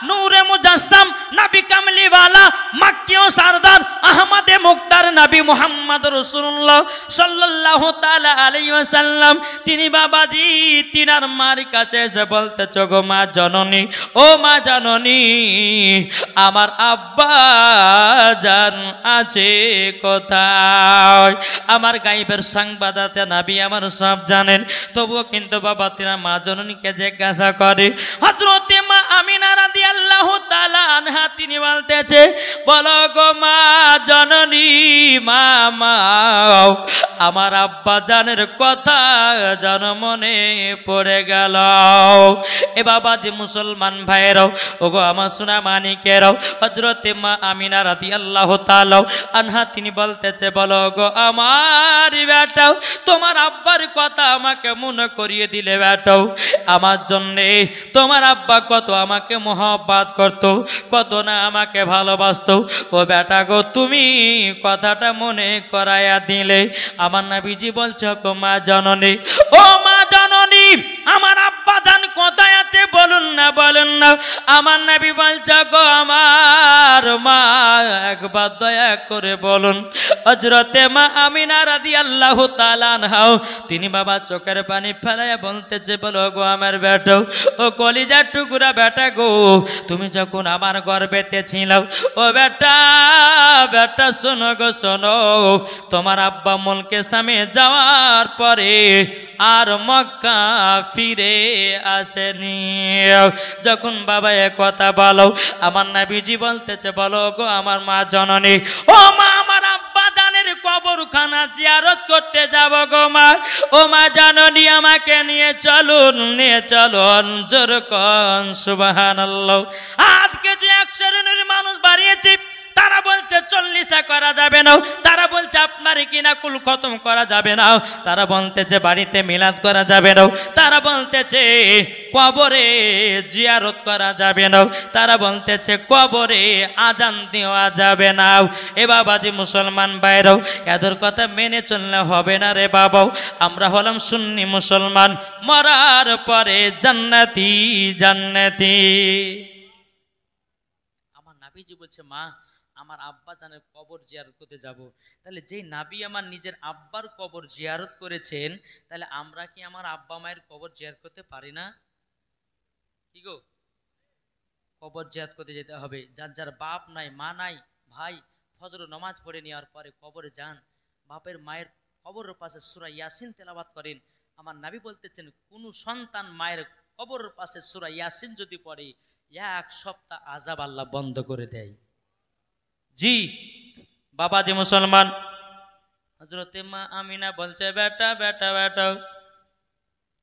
নূরে মুজাসসাম নবী কামলিওয়ালা মক্কি ও সরদার আহমদে মুক্তার নবী মুহাম্মদ রাসূলুল্লাহ সাল্লাল্লাহু তাআলা আলাইহি ওয়াসাল্লাম তিনি বাবাজি তিনার মার কাছে এসে বলতেছে গো মা জননী, ও মা জননী, আমার আব্বা জান আছে কোথায়? আমার গায়েবের সংবাদদাতা নবী আমার সব জানেন, তবুও কিন্তু বাবা তিনার মা জননীকে জিজ্ঞাসা করে। হযরতে মা আমিনা রাদিয়াল্লাহু তাআলা আনহা তিনি বলতেছে, বলো গো মা জননী, মা আমার আব্বা জানের কথা যেন মনে পড়ে গেল। এ বাবা যে মুসলমান ভাইরাও, ওগো আমার সোনা মানিকেরাও, হযরতে মা আমিনা রাদিয়াল্লাহু তাআলা আনহা তিনি বলতেছে, বলো গো আমার বেটাও, তোমার আব্বার কথা আমাকে মনে করিয়ে দিলে বেটাও। আমার জন্যে তোমার আব্বা কত আমাকে মহব্বত করত, কত না আমাকে ভালোবাসতো। ও বেটা গো, তুমি কথাটা মনে করাইয়া দিলে। আমার নবীজি বলছে, গো মা জননী, ও মা জননী, আমার আব্বা জান কোথায় আছে বলুন না, বলুন না। আমার নবী বলছে, গো আমার মা একবার দয়া করে বলুন। হযরতে মা আমিনা রাদিয়াল্লাহু তাআলা আনহা তিনি বাবা চোখের পানি ফেলাইয়া বলতেছে, বলো গো আমার বেটা, ও কলিজার টুকরা বেটা গো, তুমি যখন আমার গর্ভেতে ছিল, ও বেটা বেটা শোনো গো শোনো, তোমার আব্বা মুলকে সামে যাওয়ার পরে আর মক্কা ফিরে আসেনি। যখন বাবা এ কথা বলো, আমার নবীজি বলতেছে, বলো গো আমার মা জননী, ও মা আমার আব্বা জানের কবরখানা জিয়ারত করতে যাব গো মা। ও মা জননী, আমাকে নিয়ে চলুন, নিয়ে চলুন। জোর কোন সুবহানাল্লাহ। আজকে যে 1 শ্রেণীর মানুষ বাড়িয়েছে, তারা বলছে 40 করা যাবে না, তারা বলছে আপনার কিনা কুল খতম করা যাবে না, তারা বলতেছে বাড়িতে মিলাদ করা যাবে না, তারা বলতেছে কবরে জিয়ারত করা যাবে না, তারা বলতেছে কবরে আজান দেওয়া যাবে না। এ বাবাজি মুসলমান ভাইরাও, এদের কথা মেনে চললে হবে না রে বাবাও। আমরা হলাম সুন্নি মুসলমান, মরার পরে জান্নাতি জান্নাতি। আমার নবীজি বলছে, মা আমার আব্বা জানের কবর জিয়ারত করতে যাব। তাহলে যেই নবী আমার নিজের আব্বার কবর জিয়ারত করেছেন, তাহলে আমরা কি আমার আব্বা মায়ের কবর জিয়ারত করতে পারি না? কি গো, কবর জিয়ারত করতে যেতে হবে। যার যার বাপ নাই, মা নাই, ভাই ফজর নামাজ পড়ে নেওয়ার পরে কবরে যান, বাপের মায়ের কবরের পাশে সূরা ইয়াসিন তেলাওয়াত করেন। আমার নবী বলতেছেন, কোন সন্তান মায়ের কবরের পাশে সূরা ইয়াসিন যদি পড়ে, 1 সপ্তাহ আযাব আল্লাহ বন্ধ করে দেয়। জি বাবা যে মুসলমান, হযরতে মা আমিনা বলছে, বেটা বেটা বেটা,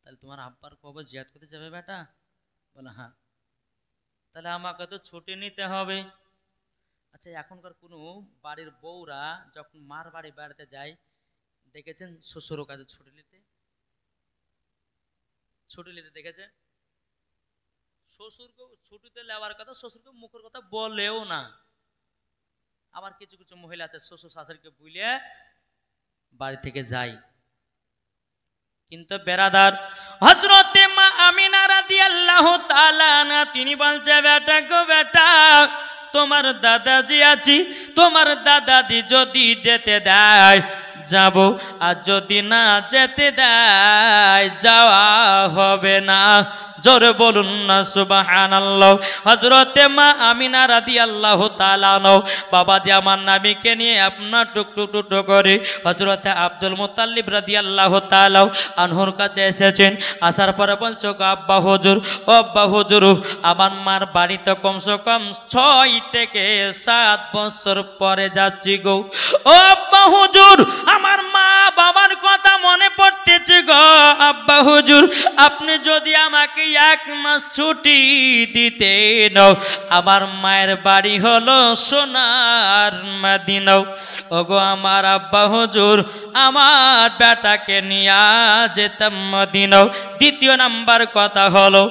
তাহলে তোমার আব্বার কবর জিয়ারত করতে যাবে বেটা? বলে হ্যাঁ। তাহলে আমাকে তো ছুটি নিতে হবে। আচ্ছা, এখনকার কোনো বাড়ির বউরা যখন মার বাড়ি বেড়াতে যায়, দেখেছেন শ্বশুর কাছে ছুটি নিতে দেখেছে? শ্বশুরকে ছুটিতে নেওয়ার কথা শ্বশুরকে মুখের কথা বলেও না। আবার কিছু কিছু মহিলা আছে শ্বশুর শাশুড়িকে বুঝলে বাড়ি থেকে যায়। কিন্তু বেরাদার, হযরতে মা আমিনা রাদিয়াল্লাহু তাআলা আনহা তিনি বলছে, বেটা গো বেটা, তোমার দাদাজি আছি, তোমার দাদাজি যদি যেতে দেয় যাব, আর যদি না যেতে দেয় যাওয়া হবে না। জোরে বলুন না সুবহানাল্লাহ। হযরতে মা আমিনা রাদিয়াল্লাহু তাআলা আনহা বাবাজি আমার নবীকে নিয়ে আপনার টুকটুক করে হযরতে আব্দুল মুত্তালিব রাদিয়াল্লাহু তাআলা আনহুর কাছে এসেছেন। আসার পরে বলছো, আব্বা হুজুর, ও আব্বা হুজুর, আমার মার বাড়িতে কমসে কম 6 থেকে 7 বছর পরে যাচ্ছি গো। ও আব্বা হুজুর, আমার মা বাবার কথা মনে পড়তেছে গো। আব্বা হুজুর, আপনি যদি আমাকে 1 মাস ছুটি দিতেন, আমার মায়ের বাড়ি হলো সোনার মদিনা। ওগো আমার আব্বা হুজুর, আমার বেটাকে নিয়ে যেতাম মদিনা। দ্বিতীয় নাম্বার কথা হলো,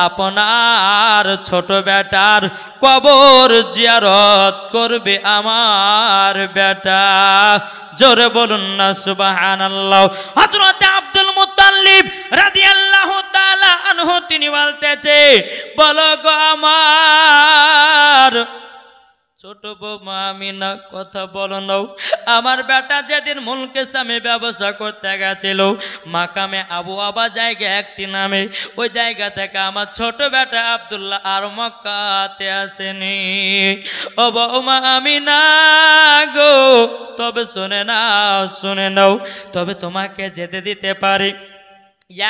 আপনার ছোট বেটার কবর জিয়ারত করবে আমার বেটা। জোরে বলুন না সুবহানাল্লাহ। হযরত আব্দুল মুত্তালিব রাদিয়াল্লাহু তাআলা আনহু তিনি বলতেছে, বলো গো আমার ছোট বৌমা আমিনা, কথা বলো নাও। আমার বেটা যেদিন মুলকে সামে ব্যবসা করতে গেছিল মাকামে আবু আবা জায়গা একটি নামে, ওই জায়গা থেকে আমার ছোট বেটা আব্দুল্লাহ আর মক্কাতে আসেনি। ও বৌমা আমিনা গো, তবে শুনে নাও, তবে তোমাকে যেতে দিতে পারি।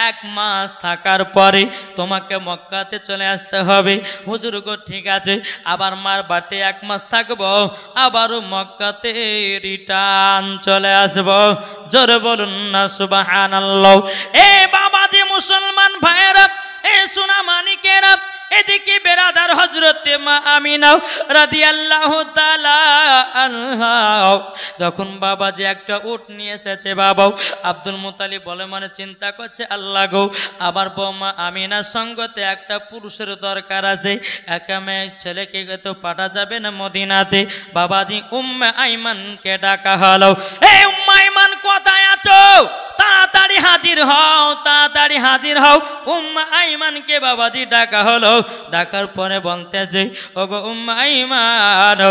1 মাস থাকার পরে তোমাকে মক্কাতে চলে আসতে হবে। হুজুর গো ঠিক আছে, আবার মার বাড়িতে 1 মাস থাকবো, আবারও মক্কাতে রিটার্ন চলে আসবো। জোরে বলুন না সুবহানাল্লাহ। এ বাবাজি মুসলমান ভাইয়েরা, এ সোনা মানিকেরা, এদিকে বেরাদার হযরতে মা আমিনা রাদিয়াল্লাহু তাআলা আনহা যখন বাবাজি একটা উট নিয়ে এসেছে, বাবা আব্দুল মুত্তালিব বলে মানে চিন্তা করছে, আল্লাহ গো আবার বৌমা আমিনার সঙ্গতে একটা পুরুষের দরকার আছে, একা মেয়ে ছেলেকে তো পাঠা যাবে না মদিনাতে। বাবাজি উম্মে আইমানকে ডাকা হলো। এই উম্মে আইমান কোথায় আছো? তাড়াতাড়ি হাজির হও, তাড়াতাড়ি হাজির হও। উম্মে আইমানকে বাবাজি ডাকা হলো। ডাকার পরে বলতেছে, ওগো উম্মে আইমান,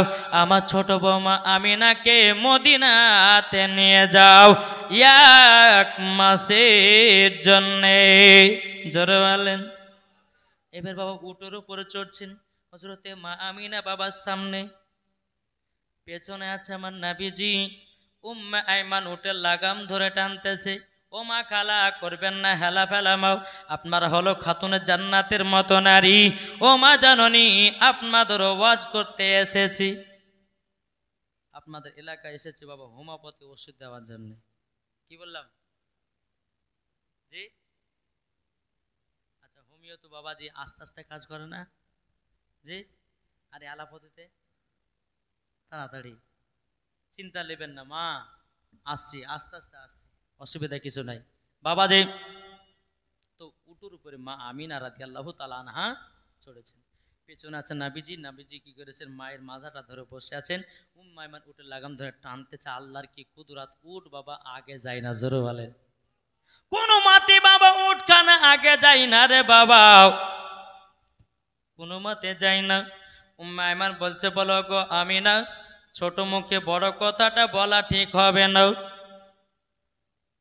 আমার ছোট বৌমা আমিনাকে মদিনাতে নিয়ে যাও 1 মাসের জন্যে। জোরে বলেন। এবার বাবা উটের উপরে চড়ছেন, হযরতে মা আমিনা বাবার সামনে, পেছনে আছে আমার নবীজি। উম্মে আইমান উটের লাগাম ধরে টানতেছে। ও মা খালা করবেন না হেলা ফেলা মাও, আপনার হলো খাতুনে জান্নাতের মতো নারী। ও মা জাননী, আপনাদের ওয়াজ করতে এসেছি, আপনাদের এলাকায় এসেছি বাবা হোমিওপ্যাথি ওষুধ দেওয়ার জন্য। কি বললাম জি? আচ্ছা, হোমিও তো বাবাজি আস্তে আস্তে কাজ করে না জি? আরে অ্যালোপ্যাথিতে তাড়াতাড়ি, চিন্তা নেবেন না মা, আসছি আস্তে আস্তে আসছি, অসুবিধা কিছু নাই বাবাজি। তো উটুর উপরে মা আমিনা রাদিয়াল্লাহু তাআলা আনহা চড়েছেন, পেছনে আছেন নাবিজি। নাবিজি কি করেছেন, মায়ের মাজাটা ধরে বসে আছেন। উম্মে আইমান উটের লাগাম ধরে টানতেছে। আল্লাহর কি কুদরত, উট বাবা আগে যায় না। জোরে বলেন। কোনো মতে বাবা উট খানা আগে যায় না রে বাবা, কোনো মতে যায় না। উম্মে আইমান বলছে, বলো গো আমিনা, ছোট মুখে বড় কথাটা বলা ঠিক হবে না।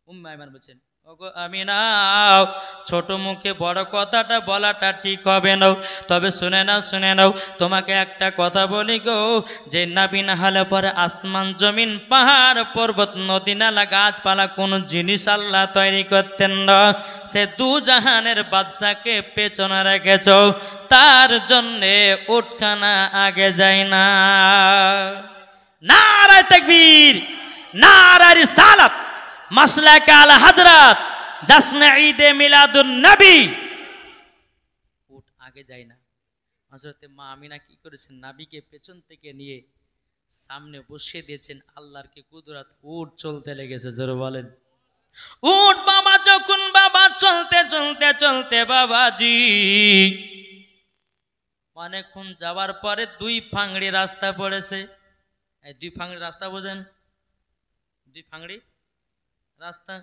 উম্মে আইমান বলছেন, ওগো আমিনা, ছোট মুখে বড় কথাটা বলাটা ঠিক হবে না। তবে শুনে নাও, তোমাকে একটা কথা বলি গো, যে নবী না হলে পরে আসমান জমিন পাহাড় পর্বত নদী নালা গাছপালা কোন জিনিস আল্লাহ তৈরি করতেন না। সে 2 জাহানের বাদশাকে পেছনে রেখেছ, তার জন্যে উটখানা আগে যায় না। নারায়ে তাকবীর, নারায়ে রিসালাত, মাসলাক আল হাদরাত, জাসনে ঈদে মিলাদুন নবী। উট আগে যায় না। হযরতে মা আমিনা কি করেছেন, নবীকে পেছন থেকে নিয়ে সামনে বসিয়ে দিয়েছেন। আল্লাহর কি কুদরত, উট চলতে লেগেছে। জোরে বলেন। উট বাবা যখন বাবা চলতে চলতে চলতে বাবাজি অনেকক্ষণ যাওয়ার পরে 2 ফাংড়ি রাস্তা পড়েছে। এই 2 ফাংড়ি রাস্তা বোঝেন? 2 ফাংড়ি রাস্তা,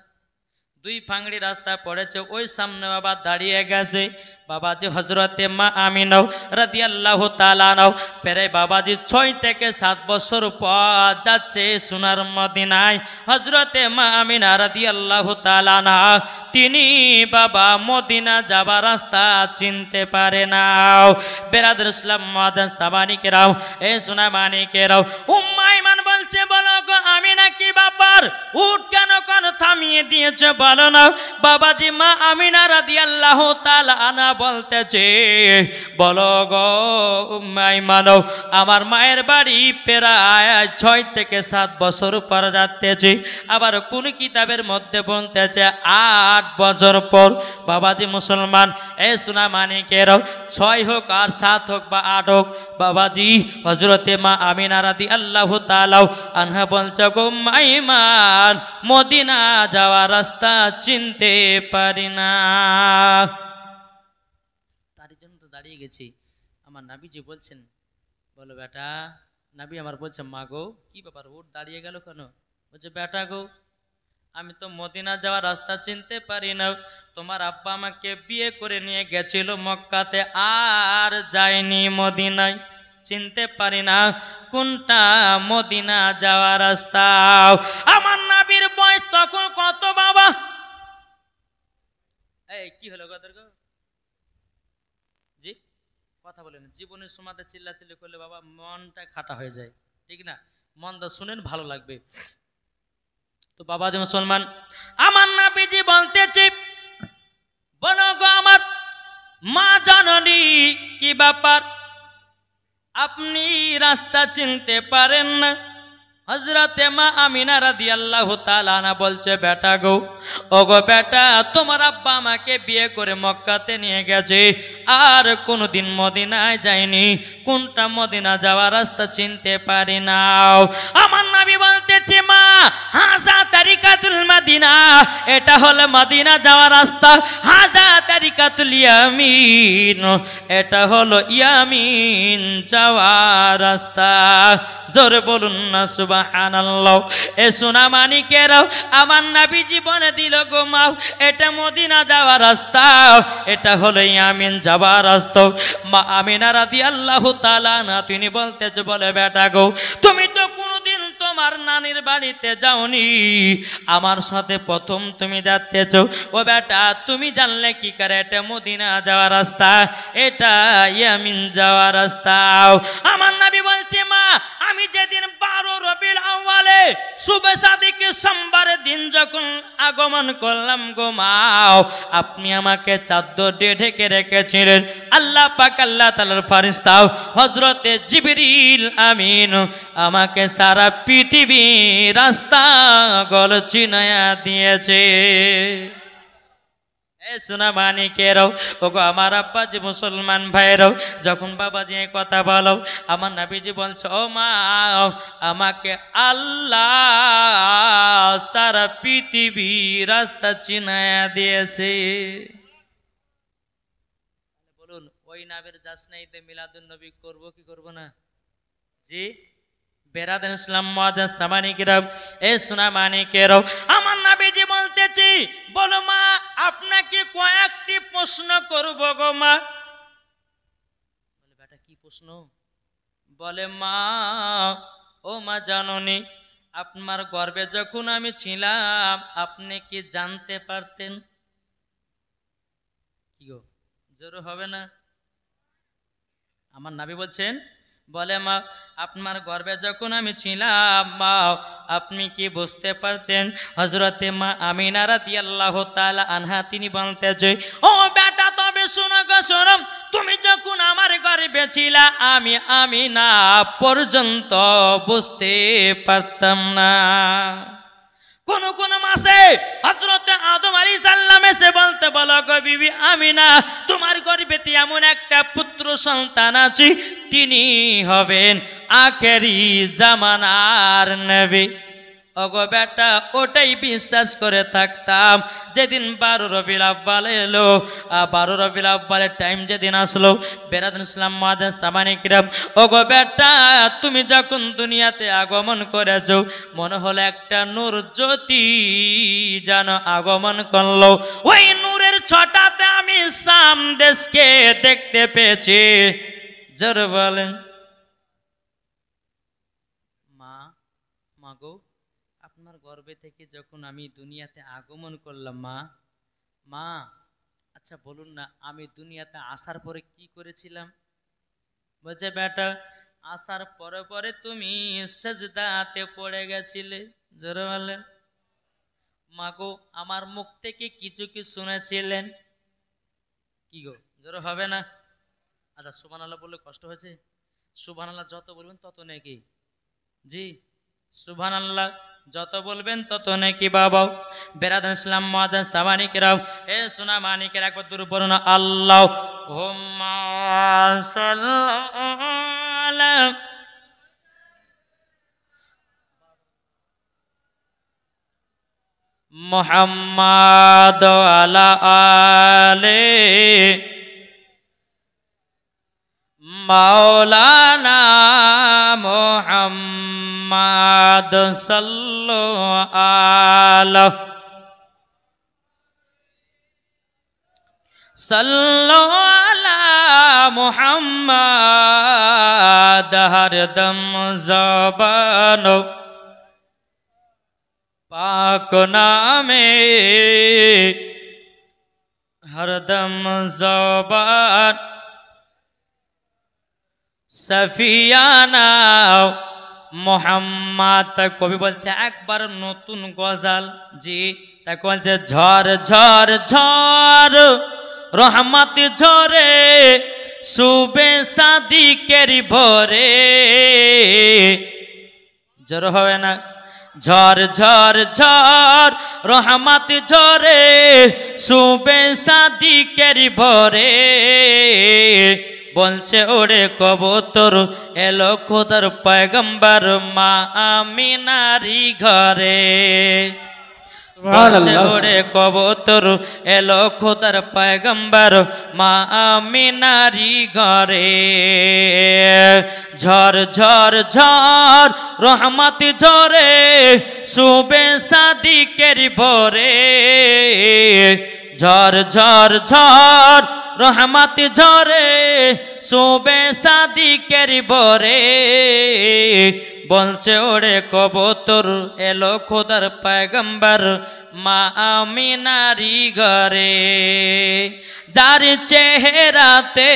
2 ফাংড়ি রাস্তা পড়েছে। ওই সামনে বাবা দাঁড়িয়ে গেছে বাবাজি হযরতে মা আমিনা রাদিয়াল্লাহু তাআলা আনহা। প্রায় বাবাজি 6 থেকে 7 বছর পর যাচ্ছে সোনার মদিনায়। হযরতে মা আমিনা রাদিয়াল্লাহু তাআলা আনহা তিনি বাবা মদিনা যাবার রাস্তা চিনতে পারে না। বেরাদর ইসলাম মুআদ্দাস সামানিকেরাও, এ সোনা মানিকেরাও, উম্মে আইমান বলছে, বলো গো আমিনা কি ব্যাপার, উট কেন থামিয়ে দিয়েছে বলো না। বাবাজি মা আমিনা রাদিয়াল্লাহু তাআলা আনহা বলতেছে, বলো গো উম্মে আইমান, আমার মায়ের বাড়ি প্রায় 6 থেকে 7 বছর পর যাচ্তেছি। আবার কোন কিতাবের মধ্যে বলতেছে 8 বছর পর। বাবাজি মুসলমান, এ সোনা মানিকেরাও, 6 হোক আর 7 হোক বা 8 হোক, বাবাজি হযরতে মা আমিনা রাদিয়াল্লাহু তাআলা আনহা বলছে, গো উম্মে আইমান, মদিনা যাওয়ার রাস্তা চিনতে পারি না। তার জন্য তো দাঁড়িয়ে গেছি। আমার নবীজি বলছেন, বলো বেটা, নবী আমার বলছে, মা গো কি ব্যাপার, উট দাঁড়িয়ে গেল কেন? বলছে, বেটা গো আমি তো মদিনা যাওয়ার রাস্তা চিনতে পারি না। তোমার আব্বা আমাকে বিয়ে করে নিয়ে গেছিল মক্কাতে, আর যায়নি মদিনায়, চিনতে পারি না কোনটা মদিনা যাওয়ার রাস্তা। আমার নবীর বয়স তখন কত বাবা? এই কি হলো গো? জি কথা বলেন। জীবনের সময়তে চিল্লাচিল্লি করলে বাবা মনটা খাটা হয়ে যায়, ঠিক না? মনটা শুনেন, ভালো লাগবে। তো বাবা যে মুসলমান, আমার নবীজি বলতেছে, বলো গো আমার মা জননী, কি ব্যাপার আপনি রাস্তা চিনতে পারেন না? হযরতে মা আমিনা রাদিয়াল্লাহু তাআলা আনহা বলছে, বেটা গো, ওগো বেটা, তোমার আব্বা আমাকে বিয়ে করে মক্কাতে নিয়ে গেছে, আর কোনোদিন মদিনায় যায়নি, কোনটা মদিনা যাওয়ার রাস্তা চিনতে পারি না। আমার নবী বলতেছে, মা হাজা তারিকাতুল মদিনা, এটা হলো মদিনা যাওয়ার রাস্তা। হাজা তারিকাতুল ইয়ামিন, এটা হলো ইয়ামিন যাওয়ার রাস্তা। জোরে বলুন না সুবহানাল্লাহ। এ সোনা মানিকেরাও, আমার নবী জীবনে দিল গো মা, এটা মদিনা যাওয়ার রাস্তা, এটা হলো ইয়ামিন যাওয়ার রাস্তা। মা আমিনা রাদিয়াল্লাহু তাআলা আনহা তিনি বলতেছে, বলে বেটা গো, তুমি তো কোনোদিন তোমার নানির বাড়িতে যাওনি, আমার সাথে প্রথম তুমি যাচ্তেছ। ও বেটা, তুমি জানলে কি করে এটা মদিনা যাওয়ার রাস্তা, এটা ইয়ামিন যাওয়ার রাস্তা? আমার নবী বলছে, মা আমি যেদিন 12 রবিউল আউয়ালে শুভে সাদিকে সোমবারের দিন যখন আগমন করলাম গো মা, আপনি আমাকে চাদর দিয়ে ঢেকে রেখেছিলেন। আল্লাহ পাক আল্লাহ তাআলার ফেরেশতা হযরতে জিবরিল আমিন আমাকে সারা পৃথিবী রাস্তা গল চিনায়া দিয়েছে। সোনা মানিকেরাও, ওগো আমার আব্বাজি মুসলমান ভাইরাও, যখন বাবাজি এই কথা বলো, আমার নবীজি বলছে, ও মা, আমাকে আল্লাহ সারা পৃথিবী রাস্তা চিনায়া দিয়েছে। বলুন, ওই নামের জাসনাইতে মিলাদুন নবী করব কি করব না? জি বেরাদান ইসলাম মুআদ্দাস সামানিকেরাও, এ সোনা মানিকেরাও, আমার নবীজি বলতেছি, বলো মা আপনাকে কয়েকটি প্রশ্ন করব গো মা। বলে বেটা কি প্রশ্ন? বলে মা, ও মা জাননি, আপনার গর্ভে যখন আমি ছিলাম আপনি কি জানতে পারতেন? কি গো জোর হবে না? আমার নবী বলছেন, বলে মা আপনার গর্ভে যখন আমি ছিলাম মা, আপনি কি বুঝতে পারতেন? হযরতে মা আমিনা রাদিয়াল্লাহু তাআলা আনহা তিনি বলতেছে, ও বেটা তবে শোনো গো শোনো, তুমি যখন আমার গর্ভে ছিলা আমি আমিনা পর্যন্ত বুঝতে পারতাম না। কোন কোন মাসে হযরতে আদম আলাইহিস সালাম এসে বলতে, বলো গো বিবি আমিনা, তোমার গর্ভেতে এমন একটা পুত্র সন্তান আছে, তিনি হবেন আখেরি জামানার নবী। ওগো বেটা, ওটাই বিশ্বাস করে থাকতাম। যেদিন 12 রবিউল আউয়াল এলো, 12 রবিউল আউয়ালের টাইম যেদিন আসলো, বেরাদান ইসলাম মুআদ্দাস সামানিকেরাম, ওগো বেটা, তুমি যখন দুনিয়াতে আগমন করেছো, মনে হলো একটা নূর জ্যোতি যেন আগমন করলো। ওই নূরের ছটাতে আমি শাম দেশকে দেখতে পেয়েছি। জোরে বলেন। মা, মাগো, আপনার গর্ভে থেকে যখন আমি দুনিয়াতে আগমন করলাম মা, মা আচ্ছা বলুন না, আমি দুনিয়াতে আসার পরে কি করেছিলাম? বলছে, বেটা আসার পরে পরে তুমি সেজদাতে পড়ে গেছিলে। জোরে বলেন। মাগো, আমার মুখ থেকে কিছু কি শুনেছিলেন? কি গো জোরে হবে না? আচ্ছা সুবহানাল্লাহ বললে কষ্ট হয়েছে? সুবহানাল্লাহ যত বলবেন তত নেকি। জি সুবহানাল্লাহ যত বলবেন তত নেকি বাবা। বেরাদান ইসলাম মুআদ্দাস সামানিকেরাও, এ সোনা মানিকের একবার দূর পড়ুন, আল্লাহুম্মা সাল্লি মুহাম্মাদ আলা আলে মাওলানা মুহাম্মাদ। মুহাম্মাদ সাল্লাল্লাহু আলা সাল্লাল্লাহু আলা মুহাম্মাদ হরদম জবান পাক নামে হরদম জবান সফিয়ানা মোহাম্মদ। তা কবি বলছে একবার নতুন গজাল, জি তাকে বলছে ঝড় ঝড় ঝড় রহমত ঝরে সুবে সাদিকের ভরে, জোর হবে না, ঝড় ঝড় ঝড় রহমত ঝরে সুবে সাদিকের ভরে, বলছে ওরে কবুতর এলো খোদার পয়গম্বর মা আমিনারি ঘরে, বলছে ওরে কবুতর এলো খোদার পয়গম্বর মা আমিনারি ঘরে, ঝড় ঝড় ঝড় রহমত ঝরে সুবে সাদিকের ভরে, ঝড় ঝড় ঝড় রহমত ঝরে সুবে সাদিকের ভরে, বলছে ওরে কবুতর এলো খোদার পয়গম্বর মা আমিনারি ঘরে, যার চেহারাতে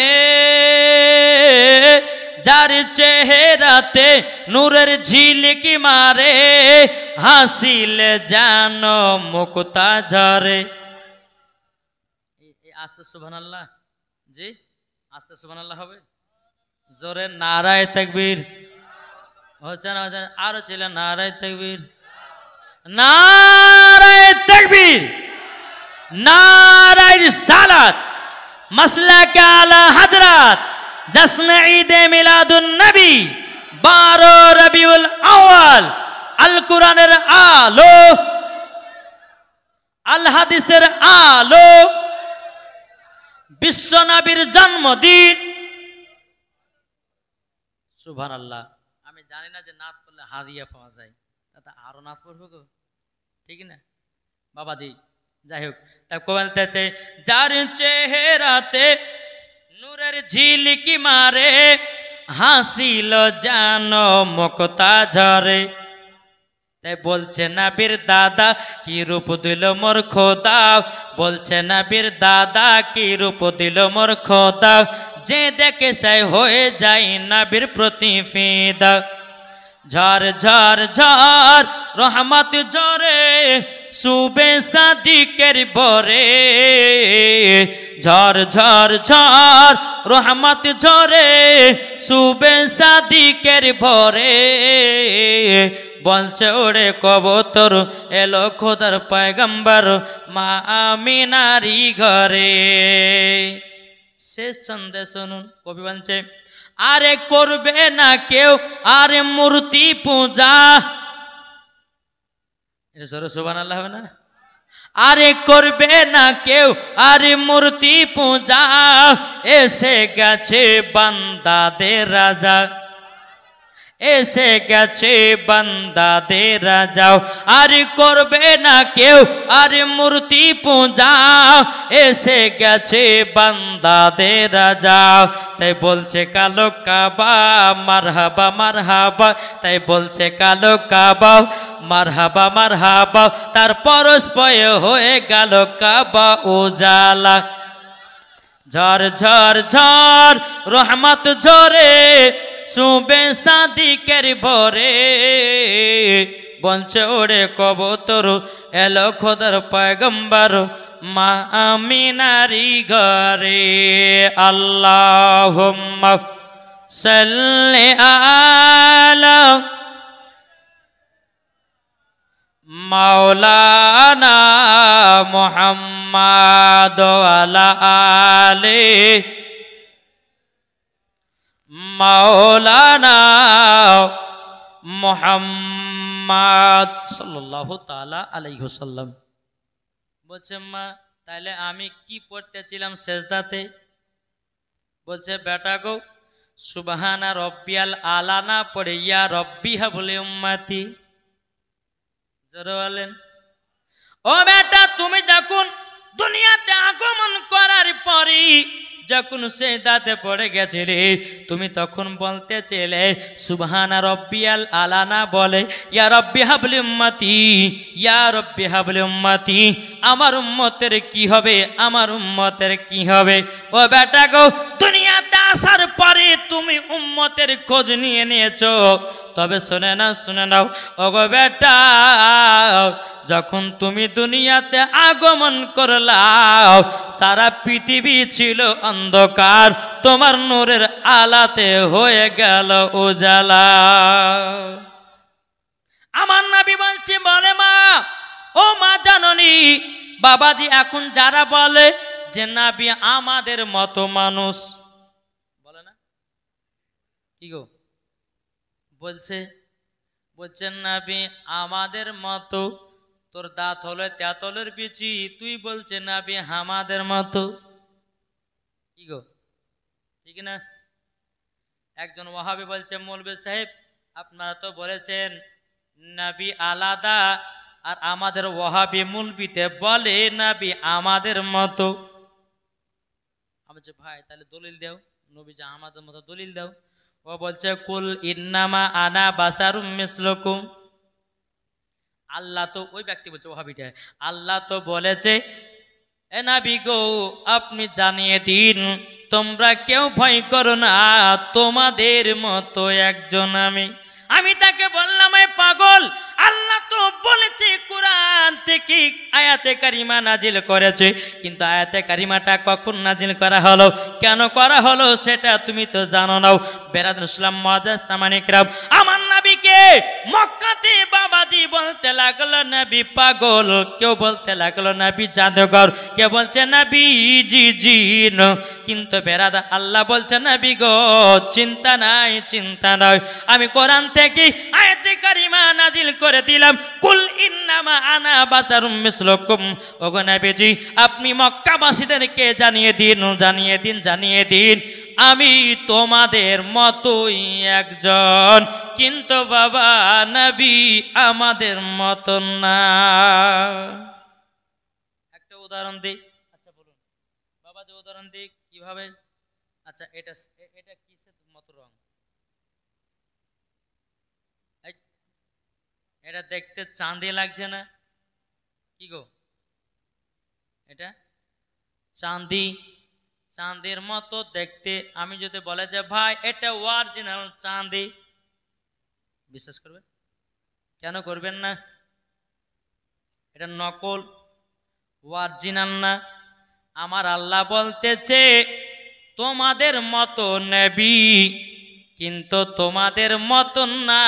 যার চেহারাতে নূরের ঝিলিকি মারে হাসিলে জানো মুক্তা ঝরে। আস্তে সুবহানাল্লাহ, জি আস্তে সুবহানাল্লাহ হবে, জোরে নারায়ে তাকবীর হচ্ছে না, আরো ছিল নারায়ে তাকবীর, নারায়ে তাকবীর, নারায়ে রিসালাত, মাসলাক আলা হযরত, জশ্ন ঈদ মিলাদুন নবী, 12 রবিউল আউয়াল, আল কোরআনের আলো, আল হাদিসের আলো, বিশ্ব নবীর জন্মদিন। সুবহানাল্লাহ। আমি জানি না যে নাত পড়লে হাদিয়া পাওয়া যায়, তা আরো নাত পড়বো গো, ঠিক না বাবাজি? যাই হোক, তা বলতেছে যার চেহারাতে নূরের ঝিলিকি মারে হাসিল জানো মুক্তা ঝরে, তাই বলছে নবীর দাদা কি রূপ দিল মোর খোদা, বলছে নবীর দাদা কি রূপ দিল মোর খোদা, যে দেখে সে হয়ে যায় নবীর প্রতি ফিদা, ঝড় ঝড় ঝড় রহমত ঝরে সুবে সাদিকের ভরে, ঝড় ঝড় ঝড় রহমত ঝরে সুবে সাদিকের ভরে, বলছে ওরে কবুতর এলো খোদার পয়গম্বর মা আমিনারি ঘরে। শেষ ছন্দে শুনুন, কবি বলছে আরে করবে না কেউ আরে মূর্তি পূজা, সুবহানাল্লাহ হবে না? আরে করবে না কেউ আরে মূর্তি পূজা, এসে গেছে বান্দাদের রাজা, এসে গেছে বান্দাদের রাজা, আর করবে না কেউ আর মূর্তি পূজা, এসে গেছে বান্দাদের রাজা, তাই বলছে কালো কাবা মারহাবা মারহাবা, তাই বলছে কালো কাবা মারহাবা মারহাবা, তার পরস্পর হয়ে গেল কাবা উজালা, ঝড় ঝড় ঝড় রহমত ঝরে সুবে সাদিকের ভরে, বলছে ওরে কবুতর এলো খোদার পয়গম্বর মা আমিনারি ঘরে। আল্লাহুম্মা সাল্লি আলা মাওলানা মুহাম্মাদ ওয়ালা আলি মাওলানা মুহাম্মাদ সাল্লাল্লাহু তাআলা আলাইহি ওয়াসাল্লাম। বলছে মা তাহলে আমি কি পড়তেছিলাম সেজদাতে? বলছে বেটা গো সুবহানা রব্বিয়াল আলা না পড়ে ইয়া রব্বি হাবলি উম্মতি, জোরে বলেন। ও বেটা, তুমি যখন দুনিয়াতে আগমন করার পরে যখন সিজদাতে পড়ে গেছিলে, তুমি তখন বলতেছিলে সুবহানা রব্বিয়াল আলা, না বলে ইয়া রব্বি হাবলি উম্মতি, ইয়া রব্বি হাবলি উম্মতি। আমার উম্মতের কি হবে, আমার উম্মতের কি হবে? ও বেটা গো, দুনিয়াতে আসার পরে তুমি উম্মতের খোঁজ নিয়ে নিয়েছো, তবে শুনে নাও ও গো বেটা, যখন তুমি দুনিয়াতে আগমন করলাও সারা পৃথিবী ছিল অন্ধকার, তোমার নূরের আলাতে হয়ে গেল উজালা। আমার নবী বলছে, বলে মা, ও মা জাননি বাবাজি, এখন যারা বলে যে নবী আমাদের মতো মানুষ, বলে না কি গো, বলছেন নবী আমাদের মতো, তোর দাঁত হলো তেঁতলের বিচি, তুই বলছে নবী আমাদের মতো, কি গো, ঠিক না? একজন ওয়াহাবি বলছে, মৌলভী সাহেব আপনারা তো বলেছেন নবী আলাদা, আর আমাদের ওয়াহাবি মৌলভীতে বলে নবী আমাদের মতো। আমি বলছি ভাই তাহলে দলিল দাও, নবী যে আমাদের মতো দলিল দাও। ও বলছে কুল ইন্নামা আনা বাসারুম মিসলুকুম। আল্লাহ তো, ওই ব্যক্তি বলছে ওয়াহাবিটা, আল্লাহ তো বলেছে এ নবী গো আপনি জানিয়ে দিন তোমরা কেউ ভয় করো না, তোমাদের মতো একজন আমি তাকে বললাম, এ পাগল, আল্লাহ তো বলেছে কোরআন থেকে আয়াতে কারিমা নাজিল করেছে, কিন্তু আয়াতে কারিমাটা কখন নাজিল করা হলো, কেন করা হলো সেটা তুমি তো জানো না। বেরাদুল ইসলাম মুআজ্জাজ সামানিকরাম, আমার নবীকে মক্কাতে বাবাজি বলতে লাগলো নবী পাগল, কেউ বলতে লাগলো নবী জাদুঘর, কেউ বলছে নবী জিন, কিন্তু বেরাদা আল্লাহ বলছে নবী গো চিন্তা নাই, আমি কোরআন থেকে আয়াতে কারিমা নাজিল করে দিলাম, কুল ইন্নামা আনা বাশারুম মিসলুকুম। ওগো নবীজি আপনি মক্কাবাসীদেরকে জানিয়ে দিন আমি তোমাদের মতোই একজন, কিন্তু বাবা নবী আমাদের মতো না। একটা উদাহরণ দিই, আচ্ছা বলুন বাবা, যে উদাহরণ দিই কিভাবে? আচ্ছা এটা কিসের মতো রং? এটা দেখতে চাঁদি লাগছে না, কি গো, এটা চাঁদের মতো দেখতে। আমি যদি বলে যে ভাই এটা অরিজিনাল চাঁদি, বিশ্বাস করবে? কেন করবেন না? এটা নকল, অরিজিনাল না। আমার আল্লাহ বলতেছে তোমাদের মতো নবী, কিন্তু তোমাদের মতো না,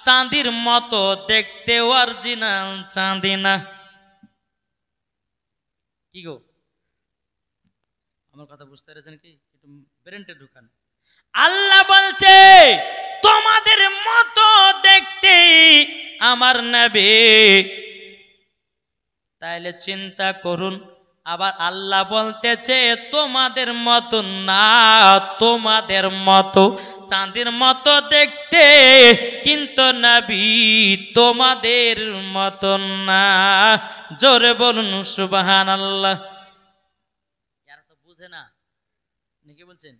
চাঁদির মতো দেখতে, অরিজিনাল চাঁদি না। কি গো, আমার কথা বুঝতে পেরেছেন কি? একটু ব্রেনটে ঢুকান। আল্লাহ বলছে তোমাদের মতো দেখতে আমার নবী, তাইলে চিন্তা করুন। আবার আল্লাহ বলতেছে তোমাদের মতো না, তোমাদের মতো চাঁদের মতো দেখতে, কিন্তু নবী তোমাদের মতো না। জোরে বলুন সুবহানাল্লাহ। এরা তো বুঝে না, নাকি বলছেন?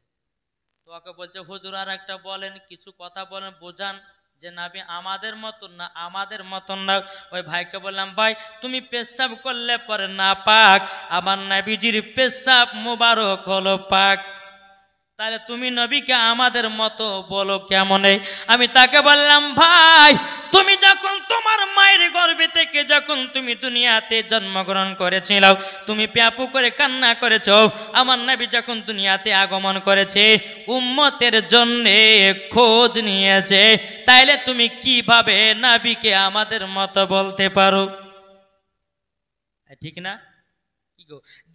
তোকে বলছে হুজুর আর একটা বলেন, কিছু কথা বলেন, বোঝান যে নবী আমাদের মতন না, আমাদের মতন না। ওই ভাইকে বললাম ভাই তুমি পেশাব করলে পরে না পাক, আমার নবীজির পেশাব মুবারক হলো পাক, তাহলে তুমি নবীকে আমাদের মতো বলো কেমনে? আমি তাকে বললাম ভাই তুমি যখন তোমার মায়ের গর্ভে থেকে যখন তুমি দুনিয়াতে জন্মগ্রহণ করেছিল, তুমি প্যাপু করে কান্না করেছো। আমার নবী যখন দুনিয়াতে আগমন করেছে উম্মতের জন্যে খোঁজ নিয়েছে, তাইলে তুমি কিভাবে নবীকে আমাদের মতো বলতে পারো? ঠিক না?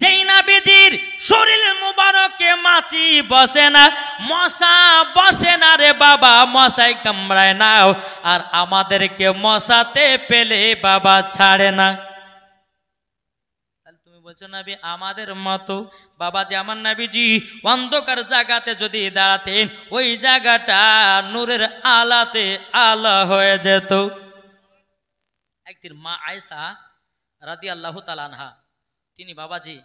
যেই নবীজির শরীর মুবারকে মাছি বসে না, মশা বসে না রে বাবা, মশাই কামড়ায় না, আর আমাদেরকে মশাতে পেলে বাবা ছাড়ে না। তাহলে তুমি বলছো নবী আমাদের মতো। বাবা যে আমার নবীজি অন্ধকার জায়গাতে যদি দাঁড়াতেন, ওই জায়গাটা নূরের আলাতে আলা হয়ে যেত। একদিন মা আয়েশা রাদিয়াল্লাহু তাআলা আনহা তিনি বাবাজি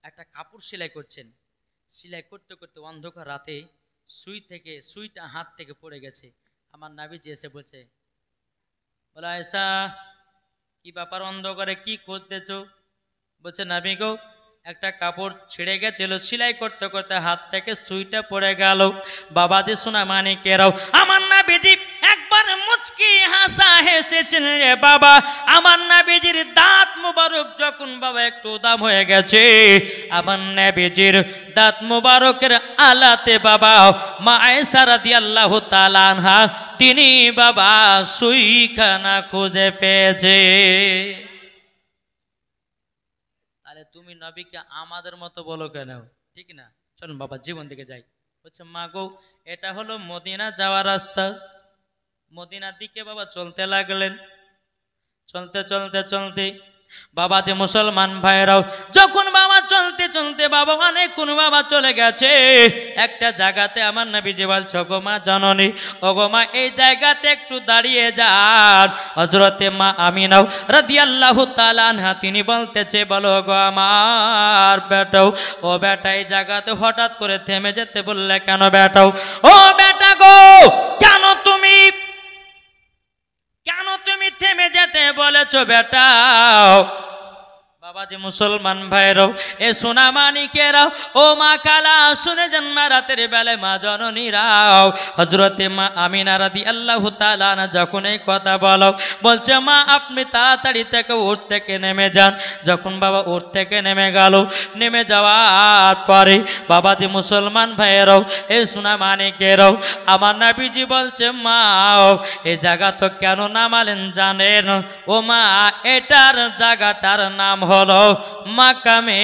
একটা কাপড় সেলাই করছেন। সেলাই করতে করতে অন্ধকার রাতে সুইটা হাত থেকে পড়ে গেছে। আমার নাবিজি এসে বলছে, বলে আয়েশা কি ব্যাপার, অন্ধকারে কি করতেছো? বলছে নাবি গো, একটা কাপড় ছিঁড়ে গেছিল, সেলাই করতে করতে হাত থেকে সুইটা পড়ে গেল। বাবাজি সোনা মানিকেরাও আমার নাবিজি একবার মুচকি হাসা হেসেছেন রে বাবা। আমার নাবিজির দাঁত মুবারক যখন বাবা একটু দাম হয়ে গেছে, আমার নাবিজির দাঁত মুবারকের আলাতে বাবা মা আয়েশা রাদিয়াল্লাহু তাআলা আনহা তিনি বাবা সুইখানা খুঁজে পেয়েছে। তুমি নবীকে আমাদের মতো বলো কেন? ঠিক না? চলুন বাবা জীবন দিকে যাই। বলছে মা গো, এটা হলো মদিনা যাওয়ার রাস্তা। মদিনার দিকে বাবা চলতে লাগলেন। চলতে চলতে চলতে বাবা যে মুসলমান ভাইরাও যখন বাবা চলতে চলতে বাবা অনেকক্ষণ বাবা চলে গেছে একটা জায়গাতে, আমার নবীজি বলছে ওগো মা জননী, ওগো মা এই জায়গাতে একটু দাঁড়িয়ে যান। হযরতে মা আমিনা রাদিয়াল্লাহু তাআলা আনহা তিনি বলতেছে, বলো গো আমার বেটাও, ও বেটা এই জায়গাতে হঠাৎ করে থেমে যেতে বললে কেন বেটাও? ও বেটা গো, কেন তুমি থেমে যেতে বলেছো বেটা? বাবাজি মুসলমান ভাইরাও এ সোনা মানিকেরাও ও মা কালা শুনে যান, মা রাতের বেলায় মা জননীরাও হযরতে মা আমিনা রাদিয়াল্লাহু তাআলা আনহা যখন এই কথা বলছে মা আপনি তাড়াতাড়ি থেকে উঠ থেকে নেমে যান। যখন বাবা উঠ থেকে নেমে গেল, নেমে যাওয়ার পরে বাবাজি মুসলমান ভাইরাও এ সোনা মানিকেরাও আমার নবীজি বলছে মা এই জায়গা তো কেন নামালেন জানেন? ও মা এটার জায়গাটার নাম হলো মাকামে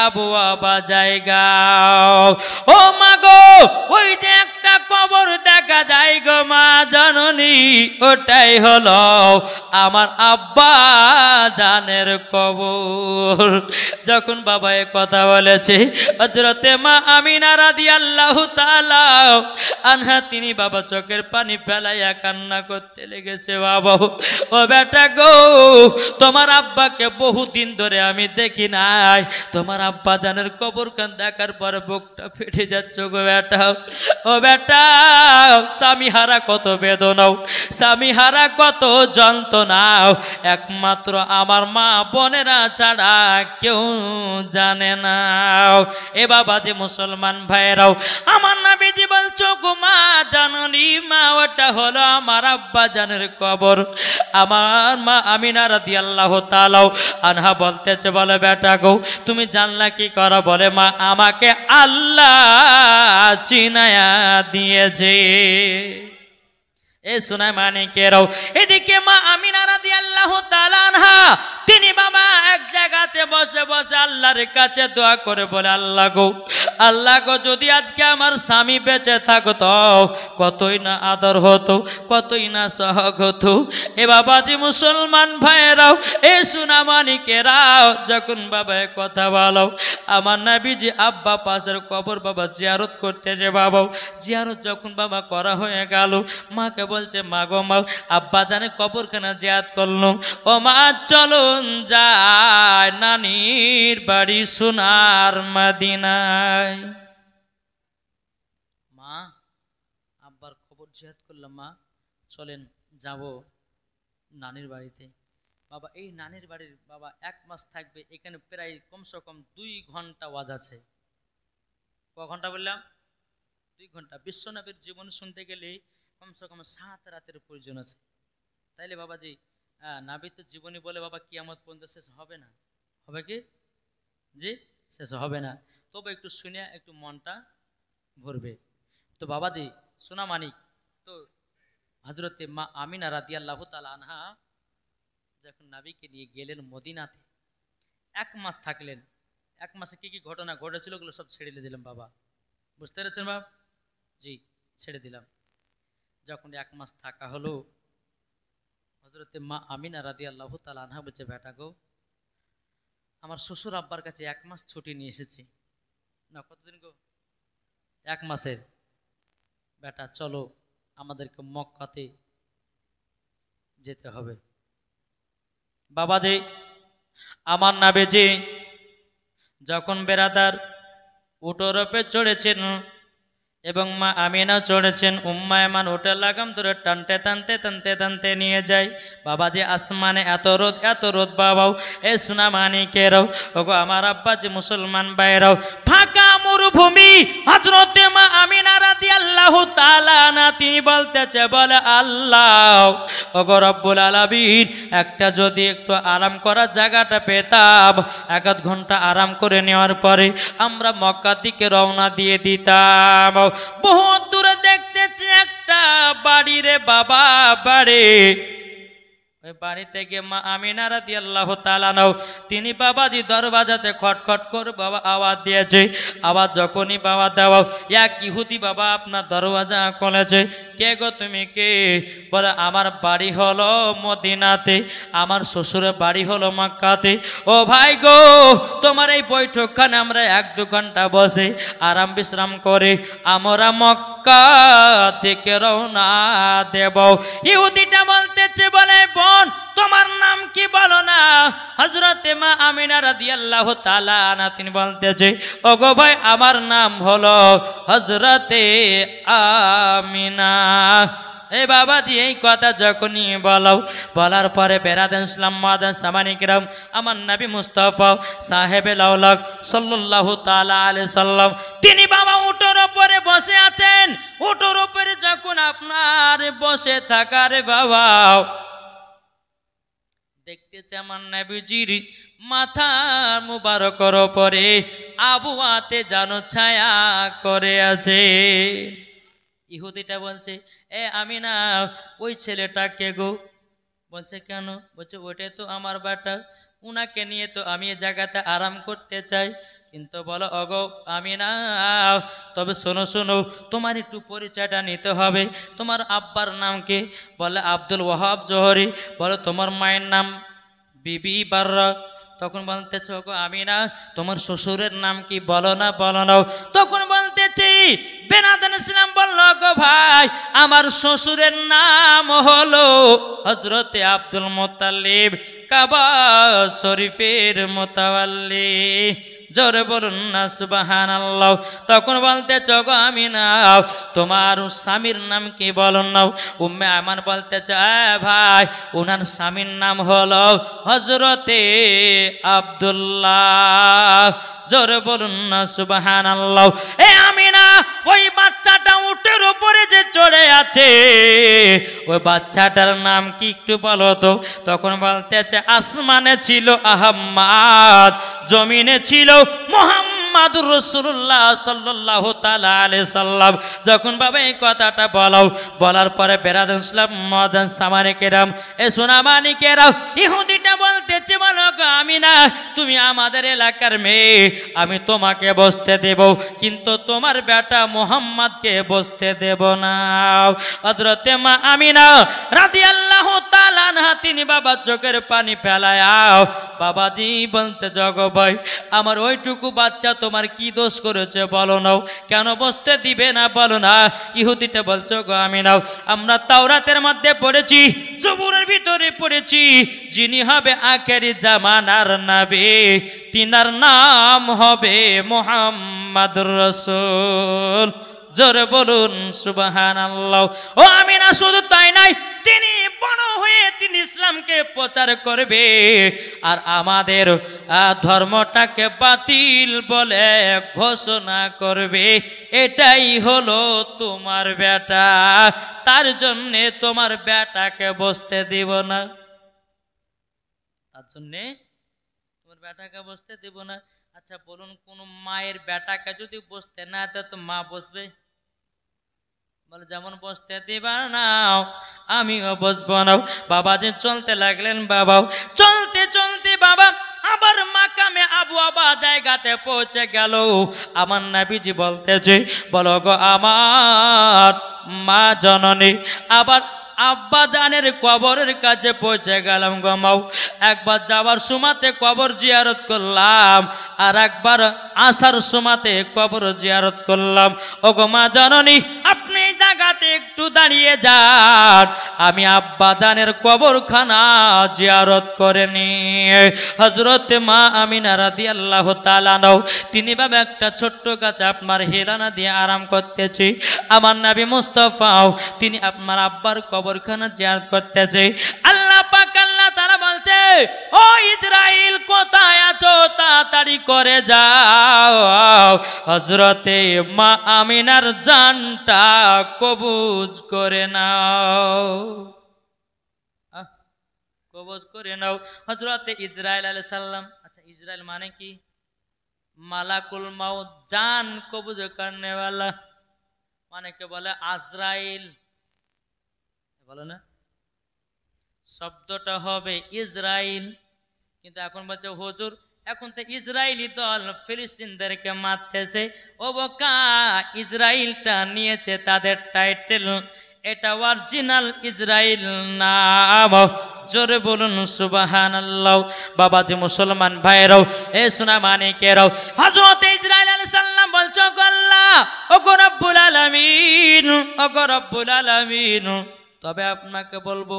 আবু আবা জায়গা। ও মা গো, ওই যে একটা কবর দেখা যায় গো মা জননী, ওটাই হলো আমার আব্বা জানের কবর। যখন বাবা এ কথা বলেছে হযরতে মা আমিনা রাদিয়াল্লাহু তাআলা আনহা তিনি বাবা চোখের পানি ফেলাইয়া কান্না করতে লেগেছে। বাবা ও বেটা গো, তোমার আব্বাকে বহুদিন ধরে আমি দেখি নাই, তোমার আব্বা জানের কবরখান দেখার পর বুকটা ফেটে যাচ্ছ গো বেটা। ও বেটা, স্বামী হারা কত বেদনাও, স্বামী হারা কত যন্ত্রণাও একমাত্র আমার মা বোনেরা ছাড়া কেউ জানে না। এ বাবা যে মুসলমান ভাইরাও আমার নবীজি বলছো গো মা জাননি মা ওটা হলো আমার আব্বা জানের কবর। আমার মা আমিনা রাদিয়াল্লাহু তাআলা আনহা বলতেছে, বলে বেটা গো তুমি জানলা কি করা? বলে মা আমাকে আল্লাহ চিনায়া দিয়েছে। এ সোনা মানিকেরাও এদিকে মা আমিনা রাদিয়াল্লাহু তাআলা আনহা তিনি বাবা এক জায়গাতে বসে বসে আল্লাহর কাছে দোয়া করে বলে, আল্লাহ গো যদি আজকে আমার স্বামী বেঁচে থাকতো কতই না আদর হতো, কতই না সহগ হতো। এ বাবাজি মুসলমান ভাইরাও এ সোনা মানিকেরাও যখন বাবা কথা বলো আমার নবীজি আব্বা পাশের কবর বাবা জিয়ারত করতেছে। বাবা জিয়ারত যখন বাবা করা হয়ে গেল, মাকে বলছে মা গো মা আব্বা জানে কবরখানা জিয়ারত করলাম, ও মা চলুন যায় নানির বাড়ি সোনার মদিনায়। মা আব্বার কবর জিয়ারত করলাম, মা চলেন যাব নানির বাড়িতে। বাবা এই নানির বাড়ির বাবা 1 মাস থাকবে, এখানে প্রায় কমসে কম 2 ঘন্টা ওয়াজ আছে। ক ঘন্টা বললাম? 2 ঘন্টা। বিশ্বনবীর জীবন শুনতে গেলে কমসে কম 7 রাতের প্রয়োজন আছে। তাইলে বাবাজি নাবি তো জীবনী বলে বাবা কিয়ামত পর্যন্ত শেষ হবে না, হবে কি? জি শেষ হবে না, তবে একটু শুনে একটু মনটা ভরবে। তো বাবাজি সোনা মানিক তো হযরতে মা আমিনা রাদিয়াল্লাহু তাআলা আনহা যখন নবীকে নিয়ে গেলেন মদিনাতে, 1 মাস থাকলেন। 1 মাসে কি কি ঘটনা ঘটেছিল ওগুলো সব ছেড়ে দিলাম বাবা, বুঝতে পেরেছেন বাবা? জি ছেড়ে দিলাম। যখন 1 মাস থাকা হলো হযরতে মা আমিনা রাদিয়াল্লাহু তাআলা আনহা বলছে, বেটা গো আমার শ্বশুর আব্বার কাছে 1 মাস ছুটি নিয়ে এসেছি। না কতদিন গো? 1 মাসের। বেটা চলো আমাদেরকে মক্কাতে যেতে হবে। বাবাজি আমার নাবিজি যখন বেরাদার উটোর উপরে চড়েছেন এবং মা আমিনা চড়েছেন, উম্মা এমান উঠে লাগাম ধরে টানতে টানতে টানতে টানতে নিয়ে যায়। বাবাজি আসমানে এত রোদ বাবাও, এ সোনা মানিকেরাও, ওগো আমার আব্বাজি মুসলমান ভাইরাও, ফাঁকা মরুভূমি, হযরতে মা আমিনা রাদিয়াল্লাহু তাআলা আনহা তিনি বলতেছে, বলে আল্লাহ ওগো রব্বুল আলামিন, একটা যদি একটু আরাম করার জায়গাটা পেতাম, 1 ঘন্টা আরাম করে নেওয়ার পরে আমরা মক্কার দিকে রওনা দিয়ে দিতাম। বহুত দূরে দেখতেছি একটা বাড়ি রে বাবা, বাড়ি। ওই বাড়ি থেকে মা আমিনা রাদিয়াল্লাহু তাআলা নাও তিনি বাবাজি দরওয়াজাতে খটখট করে বাবা আওয়াজ দিয়েছে। আওয়াজ যখনই বাবা দেওয়া, এক ইহুদি বাবা আপনার দরওয়াজা খুলেছে। কে গো তুমি কে? বলে আমার বাড়ি হলো মদিনাতে, আমার শ্বশুরের বাড়ি হলো মক্কাতে। ও ভাই গো, তোমার এই বৈঠকখানে আমরা 1-2 ঘন্টা বসে আরাম বিশ্রাম করে আমরা মক্কা থেকে রওনা দেব। ইহুদিটা বলতেছে, বলে বোন তোমার নাম কি বলো না? হযরতে মা আমিনা রাদিয়াল্লাহু তাআলা আনহা তিনি বলতেছে, ওগো ভাই আমার নাম হলো হযরতে আমিনা। এই বাবাজি এই কথা যখনই বলার পরে বেরাদান ইসলাম মাদান সামানিকরাম, আমার নবী মুস্তাফা সাহেবে লাউলাক সাল্লাল্লাহু তাআলা আলাইহি সাল্লাম তিনি বাবা উটের উপরে বসে আছেন। উটের উপরে যখন আপনার বসে থাকার বাবা দেখতেছে আমার নবীজির মাথা মুবারকের উপরে আবহাওয়াতে যেন ছায়া করে আছে। ইহুদিটা বলছে, এ আমিনা ওই ছেলেটা কে গো? বলছে কেন? বলছে ওটাই তো আমার বেটা, উনাকে নিয়ে তো আমি এই জায়গাতে আরাম করতে চাই। কিন্তু বলো অগো আমিনা, তবে শোনো শোনো, তোমার একটু পরিচয়টা নিতে হবে। তোমার আব্বার নাম কি? বলে আব্দুল ওয়াহাব জোহরি। বলো তোমার মায়ের নাম বিবি বাররা। তখন বলতেছে, ওগো আমিনা তোমার শ্বশুরের নাম কি? বলো না বলো না। তখন বলতেছি বেনাদান ইসলাম বলল, গো ভাই আমার শ্বশুরের নাম হলো হযরতে আব্দুল মুত্তালিব, কাবা শরীফের মুতাওয়াল্লি। জোরে বলুন না সুবহানাল্লাহ। তখন বলতেছে, গো আমিনা তোমার স্বামীর নাম কি? বলো না। উম্মে আমান বলতেছে, ভাই ওনার স্বামীর নাম হলো হযরতে আব্দুল্লাহ। জোরে বলুন না সুবহানাল্লাহ। এ আমিনা ওই বাচ্চাটা উটের উপরে যে চড়ে আছে ওই বাচ্চাটার নাম কি একটু বলো তো? তখন বলতেছে, আসমানে ছিল আহম্মদ, জমিনে ছিল মুহাম্মাদুর রাসূলুল্লাহ সাল্লাল্লাহু তাআলা আলাইহি সাল্লাম। যখন বাবা এই কথাটা বলার পরে বেরাদান ইসলাম মাদান সামানিকেরাম, এ সোনা মানিকেরাম, ইহুদিটা বলতেছে, বলো গো আমিনা তুমি আমাদের এলাকার মেয়ে, আমি তোমাকে বসতে দেব, কিন্তু তোমার বেটা মুহাম্মদকে বসতে দেব না। হযরতে মা আমিনা রাদিয়াল্লাহু তাআলা আনহা তিনি বাবা চোখের পানি ফেলায়া বাবাজি বলতে, জগো ভাই আমার ওইটুকু বাচ্চা তোমার কি দোষ করেছে বলো না, কেন বসতে দিবে না বলো না। ইহুদিতে বলছো, গো আমিনা আমরা তাওরাতের মধ্যে পড়েছি, জবুরের ভিতরে পড়েছি, যিনি হবে আখেরি জামানার নবী তিনার নাম হবে মুহাম্মাদুর রাসূল। জোরে বলুন সুবহানাল্লাহ। ও আমিনা শুধু তাই নাই, তিনি বড় হয়ে তিনি ইসলামকে প্রচার করবে আর আমাদের ধর্মটাকে বাতিল বলে ঘোষণা করবে। এটাই হলো তোমার বেটা, তার জন্যে তোমার বেটাকে বসতে দিব না, তার জন্যে তোমার বেটাকে বসতে দিব না। আচ্ছা বলুন, কোন মায়ের বেটাকে যদি বসতে না দেয় তো মা বসবে? বলে যেমন বসতে দিবা না আমিও বসবো না। বাবা যে চলতে লাগলেন, বাবাও চলতে চলতে বাবা আবার মাকামে আবু আবা জায়গাতে পৌঁছে গেল। আমার নবীজি বলতেছে, বলো গো আমার মা জননী, আবার আব্বা জানের কবরের কাছে পৌঁছে গেলাম গো মাও। একবার যাওয়ার সময়তে কবর জিয়ারত করলাম, আর একবার আসার সময়তে কবর জিয়ারত করলাম। ও গো মা জননী, আপনি এই জায়গাতে একটু দাঁড়িয়ে যান, আমি আব্বা জানের কবরখানা জিয়ারত করে নি। হযরত মা আমিনা রাদিয়াল্লাহু তাআলা আনহা তিনি বাবা একটা ছোট্ট গাছে আপনার হেলানা দিয়ে আরাম করতেছে। আমার নবী মুস্তাফা তিনি আপনার আব্বার কবরখানা জিয়ারত করতেছে। আল্লাহ পাক আল্লাহ তাআলা বলছে, ও ইসরাইল কোথায় আছো, তাড়াতাড়ি করে যাও, হযরতে মা আমিনার জানটা কবজ করে নাও, কবজ করে নাও। হযরতে ইসরাইল আলাইহিস সালাম, আচ্ছা ইসরাইল মানে কি? মালাকুল মাউত, জান কবজ করনে वाला, মানে কে বলে আজরাইল, বলে না, শব্দটা হবে ইসরাইল, কিন্তু এখন বলছে হুজুর এখন তো ইসরায়েলি দল ফিলিস্তিনদেরকে মারতেছে। ও বোকা, ইসরায়েলটা নিয়েছে তাদের টাইটেল, এটা অরিজিনাল ইসরায়েল নাম। জোরে বলুন সুবহানাল্লাহ। বাবাজি মুসলমান ভাইরাও, এ সোনা মানিকেরাও, হযরত ইসরাইল আলাইহিস সালাম বলছো গো আল্লাহ, ও গো রব্বুল আলামিন, ও গো রব্বুল আলামিন, তবে আপনাকে বলবো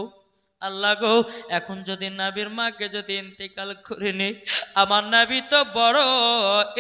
আল্লাহ গো, এখন যদি নবীর মাকে যদি ইন্তেকাল করে নি, আমার নবী তো বড়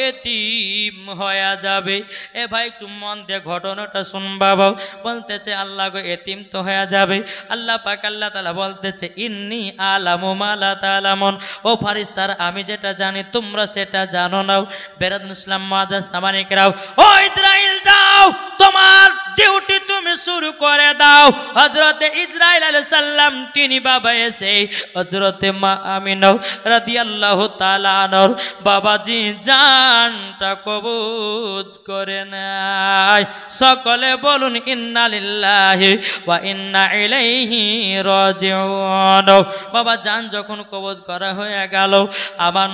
এতিম হয়ে যাবে। এ ভাই একটু মন দিয়ে ঘটনাটা শুন বাবা। বলতেছে আল্লাহ গো এতিম তো হয়ে যাবে। আল্লাহ পাক আল্লাহ তাআলা বলতেছে, ইন্নী আলামু মা লা তা'লামুন, ও ফারিস্তার আমি যেটা জানি তোমরা সেটা জানো না। বেরাদুল ইসলাম মুআজ্জাজ সামানিকরাও, ও ইসরাইল যাও, তোমার ডিউটি তুমি শুরু করে দাও। হযরতে ইসরাইল আলাইহিস সালাম তিনি বাবা এসে হযরতে মা আমিনা রাদিয়াল্লাহু তাআলা আনহার বাবাজি জানটা কবজ করে নেয়। সকলে বলুন ইন্না লিল্লাহি ওয়া ইন্না ইলাইহি রাজিউন। বাবা জান যখন কবজ করা হয়ে গেল, আমার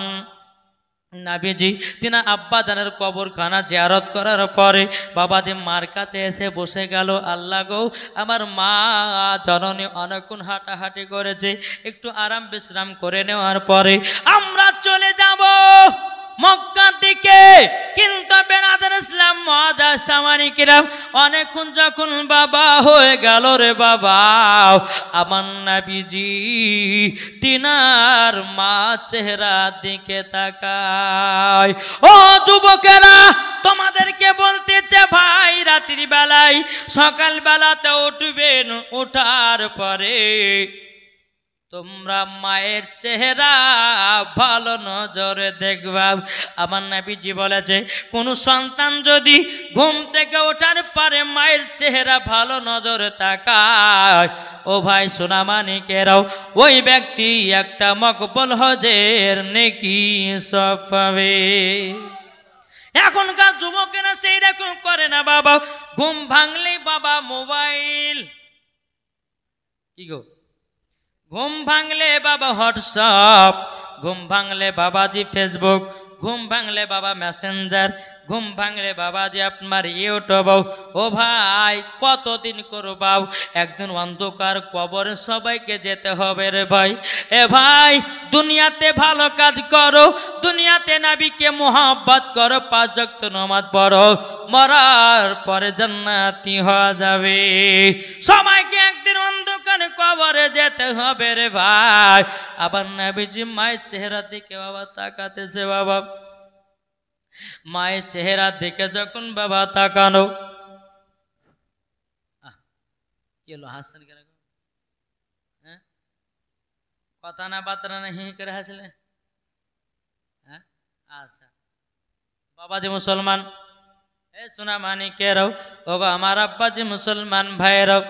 নাবিজি তিনি আব্বা জানের কবরখানা জিয়ারত করার পরে বাবাজি মার কাছে এসে বসে গেল। আল্লাহ গো, আমার মা জননী অনেকক্ষণ হাঁটাহাঁটি করেছে, একটু আরাম বিশ্রাম করে নেওয়ার পরে আমরা চলে যাব মক্কার দিকে। কিন্তু বেরাদার ইসলাম মুআজ্জাজ সামানিকরাম, অনেকক্ষণ যখন বাবা হয়ে গেল রে বাবা, আমার নবীজি তিনার মা চেহারা দিকে তাকায়। ও যুবকেরা, তোমাদেরকে বলতেছে ভাই, রাত্রি বেলায় সকাল বেলাতে উঠবেন, ওঠার পরে তোমরা মায়ের চেহারা ভালো নজরে দেখবা। আমার নবীজি বলেছে, কোন সন্তান যদি ঘুম থেকে ওঠার পরে মায়ের চেহারা ভালো নজরে তাকায়, ও ভাই সোনা মানিকেরাও, ওই ব্যক্তি একটা মকবুল হজের নেকি সব পাবে। এখনকার যুবকেরা সেই রকম করে না বাবা, ঘুম ভাঙলে বাবা মোবাইল, কি গো, ঘুম ভাঙলে বাবা হোয়াটসঅ্যাপ, ঘুম ভাঙলে বাবাজি ফেসবুক, ঘুম ভাঙলে বাবা মেসেঞ্জার, ঘুম ভাঙলে বাবাজি আপনার ইউটিউব। ও ভাই কতদিন করবাও, একদিন অন্ধকার কবরে সবাইকে যেতে হবে রে ভাই। এ ভাই দুনিয়াতে ভালো কাজ করো, দুনিয়াতে নবীকে মোহাব্বত করো, 5 ওয়াক্ত নামাজ পড়ো, মরার পরে জান্নাতি হওয়া যাবে। সবাইকে একদিন অন্ধকার কবরে যেতে হবে রে ভাই। আবার নবীজি মায়ের চেহারা দিকে বাবা তাকাতেছে। বাবা মায়ের চেহারা দেখে যখন বাবা তাকানো, কি হলো হাসছেন কেন? হ্যাঁ, কথা না বাতরা না হি করে হাসলে? হ্যাঁ, আচ্ছা বাবাজি মুসলমান, এ সোনা মানিকেরাও, ও গো আমার আব্বাজি মুসলমান ভাইয়েরাও,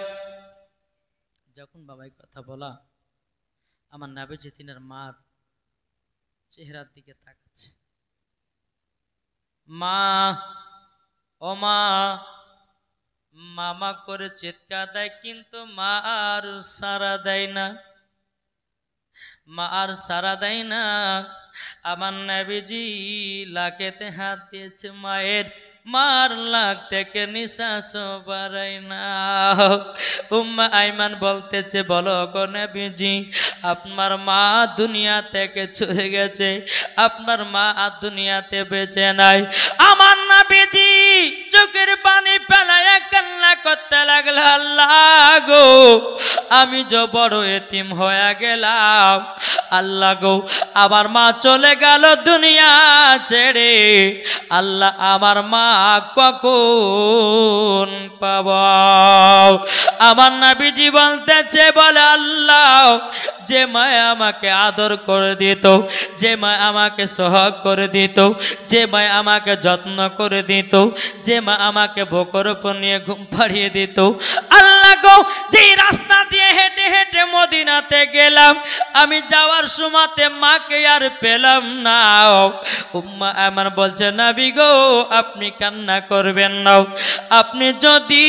যখন বাবাই কথা বলা, আমার নবীজি তিনার মার চেহারার দিকে তাকাচ্ছে। মা, ও মা, মামা করে চিৎকার দেয়, কিন্তু মা আর সারা দেয় না, মা আর সারা দেয় না। আমার নবীজি লাকেতে হাত দিয়েছে মায়ের, মার লাখ থেকে নিঃশ্বাস বাড়াই না। উম্মা আইমান বলতেছে, বলো গো নবীজি, আপনার মা দুনিয়া থেকে চলে গেছে, আপনার মা আর দুনিয়াতে বেঁচে নাই। আমার নবীজি চোখের পানি ফেলায় কান্না করতে লাগলো, আল্লাহ গো আমি যে বড় এতিম হয়ে গেলাম, আল্লাহ গো আমার মা চলে গেল দুনিয়া ছেড়ে, আল্লাহ আমার মা কখন পাব? আমার নবীজি বলতেছে, বলে আল্লাহ যে মা আমাকে আদর করে দিত, যে মা আমাকে সোহাগ করে দিত, যে মা আমাকে যত্ন করে দিত, যে মা আমাকে বুকের উপর নিয়ে ঘুম পাড়িয়ে দিত, আল্লাহ গো যেই রাস্তা দিয়ে হেঁটে হেঁটে মদিনাতে গেলাম, আমি যাওয়ার সময়তে মাকে আর পেলাম না। উম্মা আমার বলছে, নবী গো আপনি কান্না করবেন না, আপনি যদি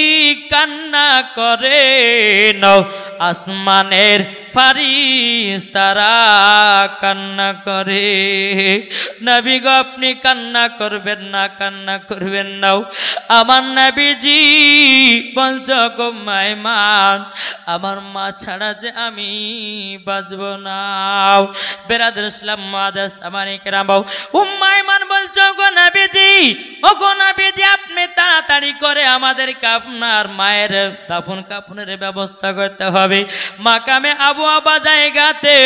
কান্না করেন আসমানের ফারিস্তারা কান্না করে। নবী গো আপনি কান্না করবেন না, কান্না করবেন না। আমার নবীজি বলছ, গো মাইমান আমার মা ছাড়া যে আমি বাঁচব না। বেরাদর ইসলাম মুআদ্দাস আমার ইকরাম, উম্মাইমান বলছ, গো নবীজি, ও গো নবীজি আপনি তাড়াতাড়ি করে আমাদেরকে আপনার মায়ের দাফন কাফনের ব্যবস্থা করতে হবে। মাকামে আবু আবা জায়গাতে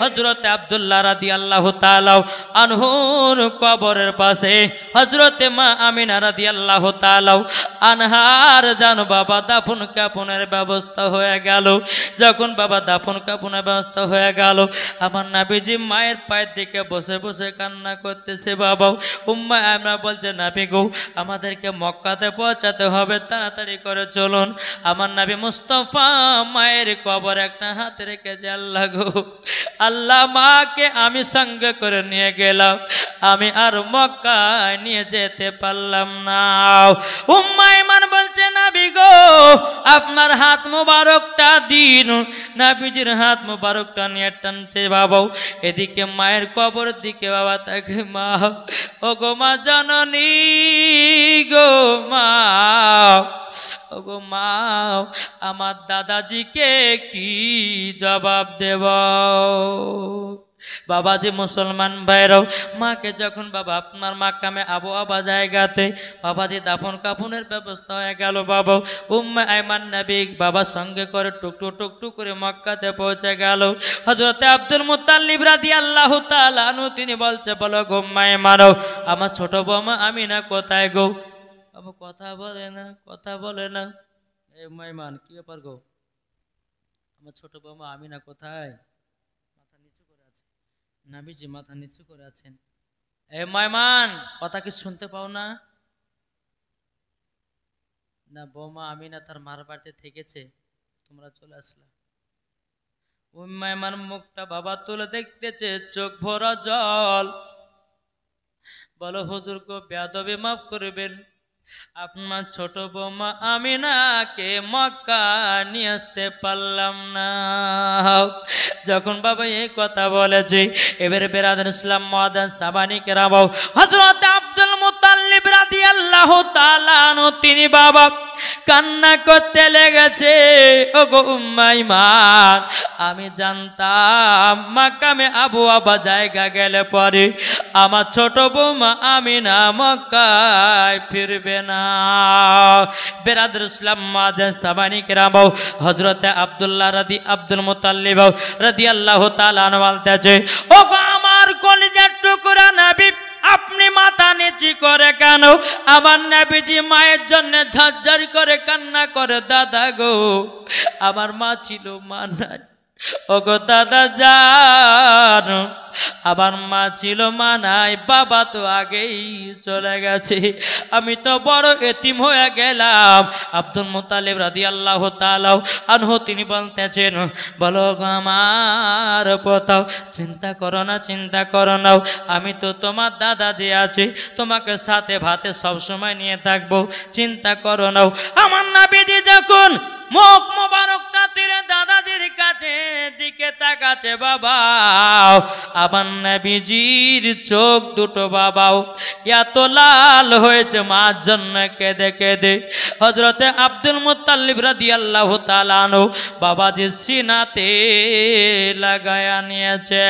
হযরত আব্দুল্লাহ রাদিয়াল্লাহু তাআলা আনহুর কবরের পাশে হযরতে মা আমিনা রাদিয়াল্লাহু তাআলা আনহার জান বাবা দাফন কাফনের ব্যবস্থা হয়ে গেল। যখন বাবা দাফন কাফনের ব্যবস্থা হয়ে গেল, আমার নবীজি মায়ের পায়ের দিকে বসে বসে কান্না করতেছে। বাবা উম্মা আমরা বলছে, নবী গো আমাদেরকে মক্কাতে পৌঁছাতে হবে, তাড়াতাড়ি করে চলুন। আমার নবী মুস্তাফা মায়ের কবর একটা হাতে রেখেছে। আল্লাহ গো আল্লাহ মাকে আমি সঙ্গে করে নিয়ে গেলাম, আমি আর মক্কায় নিয়ে যেতে পারলাম না। উম্মা ইমান বলছে, নবী গো আপনার হাত মুবারকটা দিন। নবীজির হাত মুবারকটা নিয়ে টানছে বাবা, এদিকে মায়ের কবর দিকে বাবা তাকে, মা ও গো মা জননী গো মা, ও গো মা আমার দাদাজিকে কি জবাব দেব? বাবা যে মুসলমান ভাইরাও মাকে যখন বাবা আপনার মাকামে আবু আবা জায়গাতে বাবা যে দাফন কাফনের ব্যবস্থা হয়ে গেল, বাবা উম্মে আইমান নবী বাবার সঙ্গে করে টুকটু টুকটু করে মক্কাতে পৌঁছে গেল। হযরতে আব্দুল মুত্তালিব রাদিয়াল্লাহু তাআলা আনহু তিনি বলছে, বলো গো উম্মে আইমান আমার ছোট বৌমা আমিনা কোথায় গো? বাবা কথা বলে না, কথা বলে না। এই উম্মে আইমান কি ব্যাপার গো, আমার ছোট বৌমা আমিনা কোথায়? নবীজি মাথা নিচু করে আছেন। এ মাইমান কথা কি শুনতে পাও না? না বৌমা আমিনা তার মার বাড়িতে থেকেছে, তোমরা চলে আসলা। ওই মাইমান মুখটা বাবা তুলে দেখতেছে, চোখ ভরা জল। বলো হুজুর গো বেয়াদবি মাফ করবেন, আপনার ছোট বৌমা আমিনাকে মক্কা নিয়ে আসতে পারলাম না। যখন বাবা এই কথা বলেছে, এবারে বেরাদার ইসলাম মুআদ্দাস সাবানি কেরাম হযরত আব্দুল মুত্তালিব রাদিয়াল্লাহু তাআলা আনহু তিনি বাবা কান্না করতে লেগেছে। ও গো উম্মে আইমান আমি জানতাম মাকামে আবু আবা জায়গা গেলে পরে আমার ছোট বৌমা আমিনা মক্কায় ফিরবে না। বেরাদার ইসলাম মুআদ্দাস সাবানি কেরাম হযরত আব্দুল্লাহ আব্দুল মুত্তালিব রাদিয়াল্লাহু তাআলা আনহু বলতেছে, ও গো আমার কলিজার টুকরা নবী আপনি মাথা নিচু করে কেন? আমার নবীজি মায়ের জন্য ঝরঝর করে কান্না করে, দাদা গো আমার মা ছিল মা নাই। ও গো দাদা জান আমার মা ছিল মা নাই, বাবা তো আগেই চলে গেছে, আমি তো বড় এতিম হয়ে গেলাম। আব্দুল মুত্তালিব রাদিয়াল্লাহু তাআলা আনহু তিনি বলতেছেন, বলো গো আমার পোতাও চিন্তা করো না, চিন্তা করো না, আমি তো তোমার দাদা দিয়ে আছি, তোমাকে সাথে ভাতে সবসময় নিয়ে থাকবো, চিন্তা করো না। আমার নবীজি যখন মুখ মোবারকটা তুলে দাদাজির কাছে দিকে তাকাচ্ছে বাবা, আমার নবীজির চোখ দুটো বাবাও এত লাল হয়েছে মার জন্য কেঁদে কেঁদে। হযরতে আব্দুল মুত্তালিব রাদিয়াল্লাহু তাআলা আনহু বাবাজির সিনাতে লাগায়া নিয়েছে।